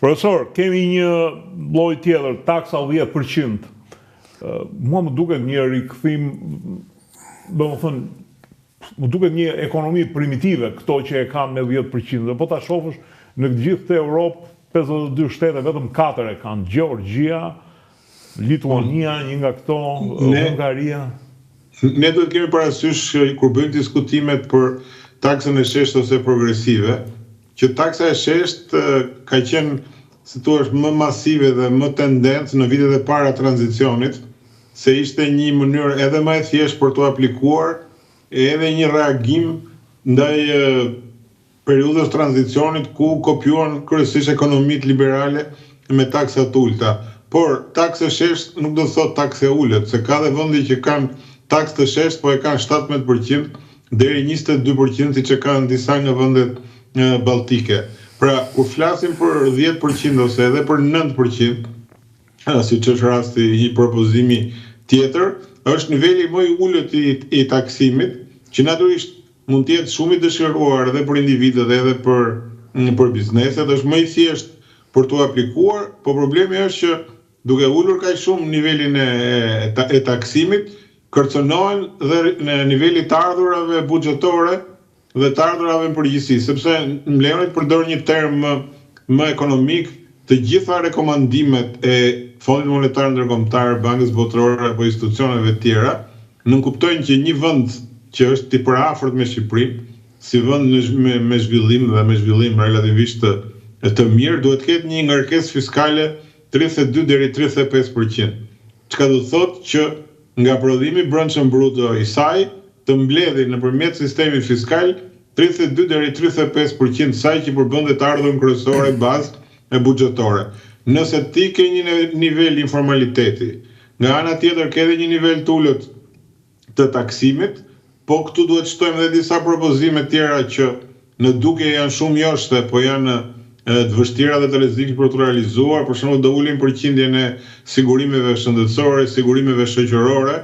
Profesor, kemi një lloj tjetër, taksa 10%. Mua më duket një rikthim, domethënë, më duket një ekonomi primitive këto që e kanë me 10%. Dhe po ta shohësh në gjithë të Europë, 52 shtete, vetëm 4 e kanë. Gjeorgjia, Lituania, një nga këto, Hungaria. Ne duhet kemi parasysh kur bëjmë diskutimet për taksën e sheshtë ose progresive, që taksa e sheshtë ka qenë, si thua, më masive dhe më tendencë në vitet e para tranzicionit, se ishte një mënyrë edhe më e thjeshtë për të aplikuar, edhe një reagim ndaj periudhës tranzicionit ku kopjuan kryesisht ekonomitë liberale me taksa të ulta. Por taksë e sheshtë nuk do të thotë taksë e ulët, se ka dhe vende që kanë taksë të sheshtë, po e kanë 17% deri 22% siç e kanë disa nga vendet balltike. Pra, kur flasim për 10% ose edhe për 9%, siç është rasti i propozimi tjetër, është niveli më i ulët i taksimit, që natyrisht mund të jetë shumë i dëshiruar edhe për individët edhe për bizneset, është më i thjeshtë për të aplikuar, po problemi është që duke ulur kaq shumë nivelin e taksimit, kërcënohen dhe në nivelit të ardhurave buxhetore dhe të ardhurave në përgjithësi, sepse më lejoni të përdor një term më ekonomik, të gjitha rekomandimet e Fondit Monetar Ndërkombëtar, Bankës Botërore apo institucioneve tjera, nënkuptojnë që një vend që është i përafërt me Shqipërinë, si vend me zhvillim dhe me zhvillim relativisht të mirë, duhet të ketë një ngarkesë fiskale 32 deri 35%. Çka do të thotë që nga prodhimi brendshëm brut i saj të mbledhë nëpërmjet sistemit fiskal 32 deri 35% saj që përbendet ardhurën kryesore bazë e buxhetore. Nëse ti ke një nivel informaliteti, nga ana tjetër ke edhe një nivel të ulët të taksimit, po këtu duhet shtojmë edhe disa propozime tjera që në duke janë shumë joshte, po janë të vështira dhe të rrezikshme për të realizuar, për shembull do ulim përqindjen e sigurimeve shëndetësore, sigurimeve shoqërore,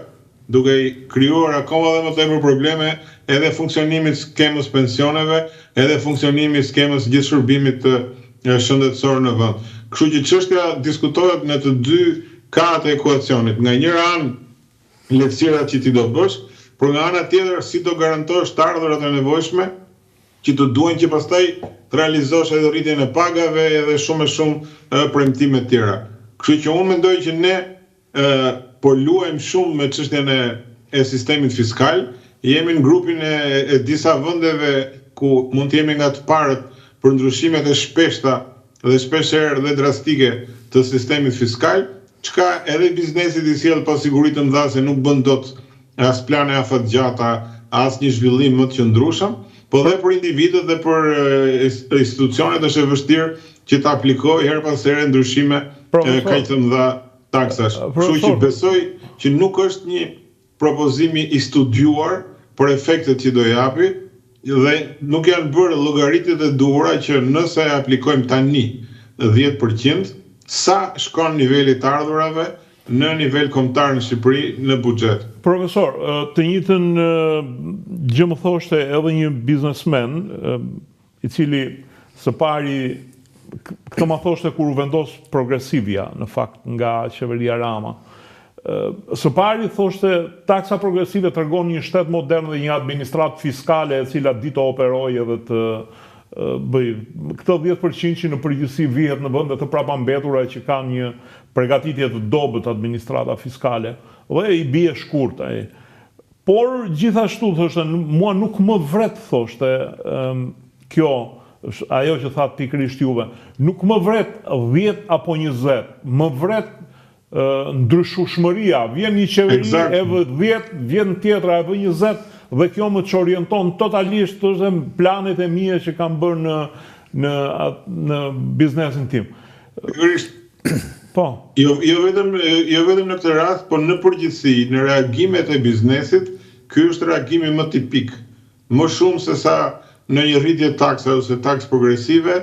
duke krijuar akoma dhe më tepër probleme edhe funksionimit skemës pensioneve, edhe funksionimit skemës gjithë shërbimit shëndetësor në vend. Kështu që çështja diskutohet në të dy karat e ekuacionit. Nga njëra anë lehtësirat që ti do bësh, por nga ana tjetër si do garantosh të ardhurat e nevojshme që të duhen që pastaj të realizosh edhe rritjen e pagave edhe shumë premtime të tjera. Kështu që unë mendoj që ne po luajmë shumë me çështjen e sistemit fiskal, jemi në grupin e disa vendeve ku mund të jemi nga të parët për ndryshimet e shpeshta dhe shpeshherë dhe drastike të sistemit fiskal, çka edhe biznesit i sjell pasiguri të mëdha se nuk bën dot as plane afatgjata, as një zhvillim më të qëndrueshëm, po dhe për individët dhe për institucionet është e vështirë që të aplikojë her pas here ndryshime kaq të mëdha taksash. Kështu që besoj që nuk është një propozimi i studiuar për efektet që do japi dhe nuk janë bërë llogaritjet e duhura që nëse aplikojmë tani 10%, sa shkon niveli të ardhurave në nivel kombëtar në Shqipëri në buxhet. Profesor, të njëjtën gjë më thoshte edhe një biznesmen i cili së pari këtë më thoshte kur u vendos progresivja në fakt nga qeveria Rama. Së pari thoshte taksa progresive tregon një shtet modern dhe një administratë fiskale e cila di të operojë edhe të bëj këtë 10% që në përgjithësi vihet në vende të prapambetura që kanë një përgatitje të dobët administrata fiskale dhe i bie shkurt ai. Por gjithashtu thoshte mua nuk më vret thoshte kjo ajo që thatë pikërisht juve, nuk më vret 10 apo 20, më vret ndryshueshmëria, vjen një qeveri e 10, vjen tjetra e 20 dhe kjo më të orienton totalisht të planet e mia që kam bërë në biznesin tim. Po. Jo vetëm në këtë rast, por në përgjithësi, në reagimet e biznesit, ky është reagimi më tipik. Më shumë se sa në një rritje taksa ose taksë progresive,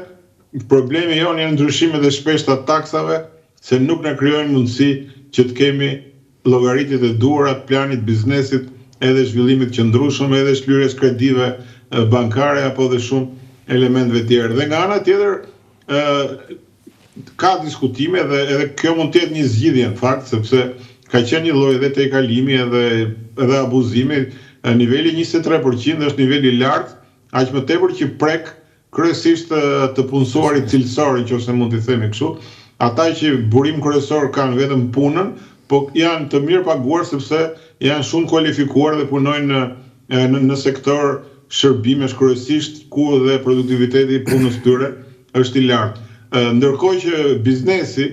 problemi jonë janë ndryshimet e shpeshta të taksave, se nuk na krijojnë mundësi që të kemi llogaritjet e duhura të planit biznesit, edhe zhvillimit qëndrueshëm, edhe shlyrjes kredive bankare apo dhe shumë elementeve tjerë. Dhe nga ana tjetër, ka diskutime dhe edhe kjo mund të jetë një zgjidhje në fakt, sepse ka qenë një lloj edhe tejkalimi edhe abuzimi. Niveli 23% është niveli i lartë, aq më tepër që prek kryesisht të punësuarit cilësor, nëse mund t'i themi kështu. Ata që burim kryesor kanë vetëm punën, po janë të mirë paguar sepse janë shumë kualifikuar dhe punojnë në sektor shërbimesh kryesisht, ku dhe produktiviteti i punës tyre është i lartë. Ndërkohë që biznesi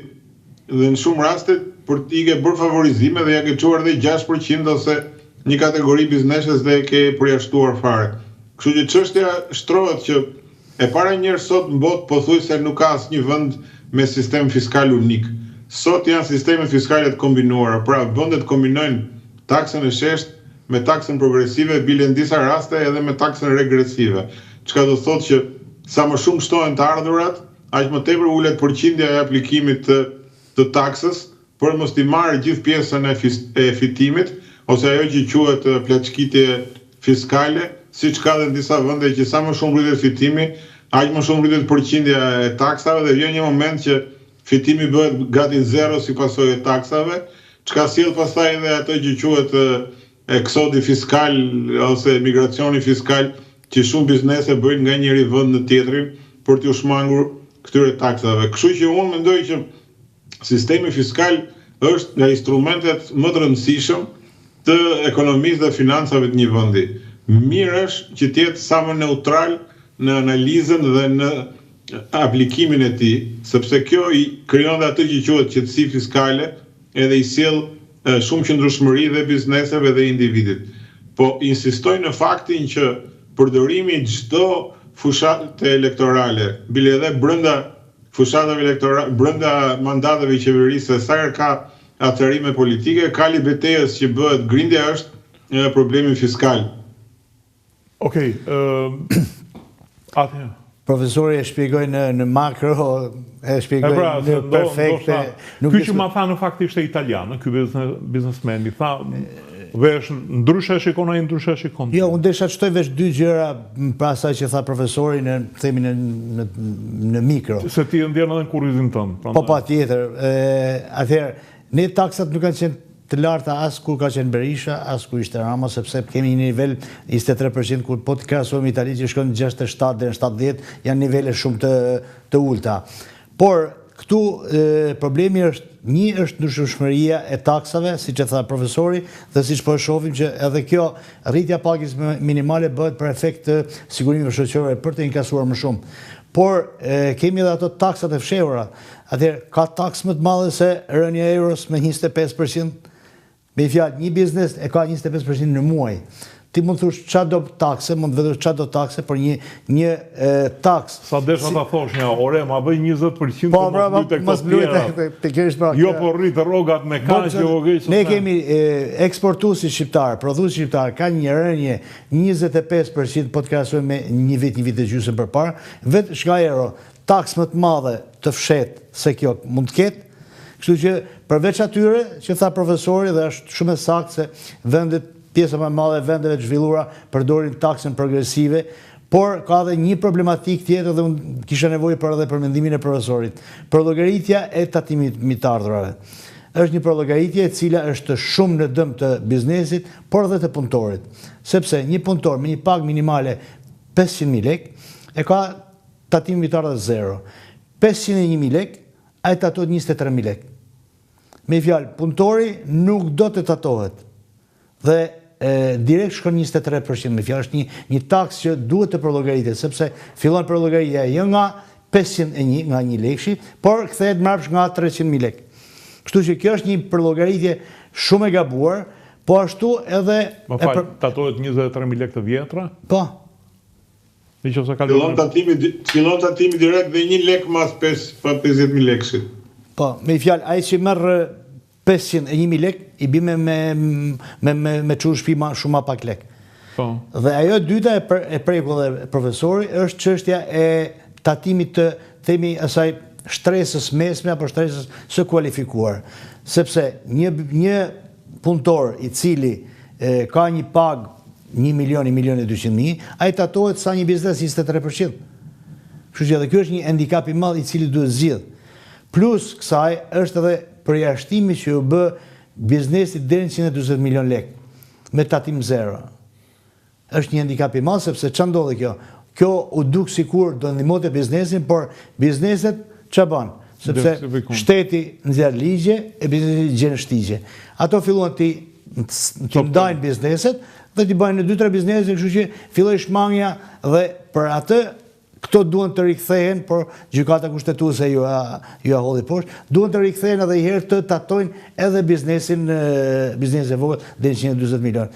dhe në shumë raste për t'i ke bërë favorizime dhe ja ke çuar edhe 6% ose një kategori bizneses dhe e ke përjashtuar fare. Kështu që çështja shtrohet që e para njëherë sot në botë pothuajse nuk ka asnjë vend me sistem fiskal unik. Sot janë sisteme fiskale të kombinuara, pra vendet kombinojnë taksën e sheshtë me taksën progresive, bile në disa raste edhe me taksën regresive. Çka do thotë që sa më shumë shtohen të ardhurat, aq më tepër ulet përqindja e aplikimit të taksës, për mos t'i marrë gjithë pjesën e fitimit, ose ajo që quhet plaçkitje fiskale, siç ka dhe në disa vende që sa më shumë rritet fitimi, aq më shumë rritet përqindja e taksave dhe vjen një moment që fitimi bëhet gati zero si pasojë e taksave, çka sjell pastaj edhe ato që quhet eksodi fiskal ose migracioni fiskal që shumë biznese bëjnë nga njëri vend në tjetrin për t'u shmangur këtyre taksave. Kështu që unë mendoj që sistemi fiskal është nga instrumentet më të rëndësishëm të ekonomisë dhe financave të një vendi. Mirë është që të jetë sa më neutral në analizën dhe në aplikimin e tij, sepse kjo i krijon atë që quhet qetësi fiskale, edhe i sjell shumë qëndrueshmëri dhe bizneseve dhe individit. Po insistoj në faktin që përdorimi i çdo fushate elektorale, bile edhe brenda fushatave elektorale, brenda mandateve qeverisë, sa herë ka atërime politike, kali betejës që bëhet grindja është problemi fiskal. Okej, atë. Profesori e shpjegoj në makro, e shpjegoj në perfekte. Ky që ma tha në fakt ishte italian, ky biznesmen, i tha, vesh ndryshe shikon ai ndryshe shikon. Jo, unë desha të shtoj vesh dy gjëra pra asaj që tha profesori në mikro. Se ti ndjen edhe në kurrizin tënd. Po patjetër. Atëherë, ne taksat nuk kanë qenë të larta as kur ka qenë Berisha, as kur ishte Rama, sepse kemi një nivel 23%, kur po të krahasojmë Itali që shkon në 67 deri në 70, janë nivele shumë të ulta. Por këtu problemi është ndryshmëria e taksave, siç e tha profesori, dhe siç po e shohim që edhe kjo rritja pagës minimale bëhet për efekt të sigurimeve shoqërore për të inkasuar më shumë. Por kemi edhe ato taksat e fshehura. Atëherë ka taksë më të madhe se rënja e euros me 25%. Me fjalë, një biznes e ka 25% në muaj. Ti mund të thush çfarë do takse, mund të vedosh çfarë do takse për një taks. Sa desha ta thosh një ore, ma bëj 20%, po mos blujte pikërisht pra. Jo po rrit rrogat me kaq që ne kemi eksportuesi shqiptar, prodhuesi shqiptar ka një rënje 25% po të krahasojmë me një vit e gjysmë përpara, vetë shka euro, taks më të madhe të fshet se kjo mund të ketë. Kështu që përveç atyre që tha profesori dhe është shumë e saktë se vendet pjesa më e madhe e vendeve të zhvilluara përdorin taksën progresive, por ka edhe një problematik tjetër dhe unë kisha nevojë edhe për mendimin e profesorit. Llogaritja e tatimit mbi të ardhurave. Është një llogaritje e cila është shumë në dëm të biznesit, por edhe të punëtorit. Sepse një punëtor me një pagë minimale 500.000 lekë e ka tatim mbi të ardhurave zero. 501.000 lekë ai tatohet 23.000 lekë. Me fjalë, punëtori nuk do të tatohet. Dhe direkt shkon 23%. Me fjalë, është një taks që duhet të prologaritet, sepse fillon prologaritja jo nga 501 nga 1 lekëshi, por kthehet mbrapsht nga 300.000 lekë. Kështu që kjo është një prologaritje shumë e gabuar, po ashtu edhe tatohet 23.000 lekë të vjetra? Po. Fillon tatimi direkt dhe 1 lekë mas 50.000 lekësh. Po, me fjalë, ai që merr 501.000 lekë i bie me çu shtëpi shumë pak lekë. Po. Dhe ajo e dyta e preku dhe profesori është çështja e tatimit të themi asaj shtresës mesme apo shtresës së kualifikuar. Sepse një punëtor i cili ka një pagë 1.200.000, ai tatohet sa një biznes 23%. Kështu që edhe ky është një handicap i madh i cili duhet zgjidh. Plus kësaj është edhe përjashtimi që ju bë biznesit deri në 140 milion lek me tatim zero. Është një handicap i madh sepse ç'a ndodhi kjo? Kjo u duk sikur do ndihmonte biznesin, por bizneset ç'a bën? Sepse shteti nxjerr ligje e biznesi gjen shtigje. Ato filluan të ndajnë bizneset dhe t'i bajnë në 2-3 biznese, kështu që filloi shmangja dhe për atë këto duhen të rikthehen, por gjykata kushtetuese ju ja hodhi poshtë, duhen të rikthehen edhe një herë të tatojnë edhe biznesin e vogël deri në 140 milion.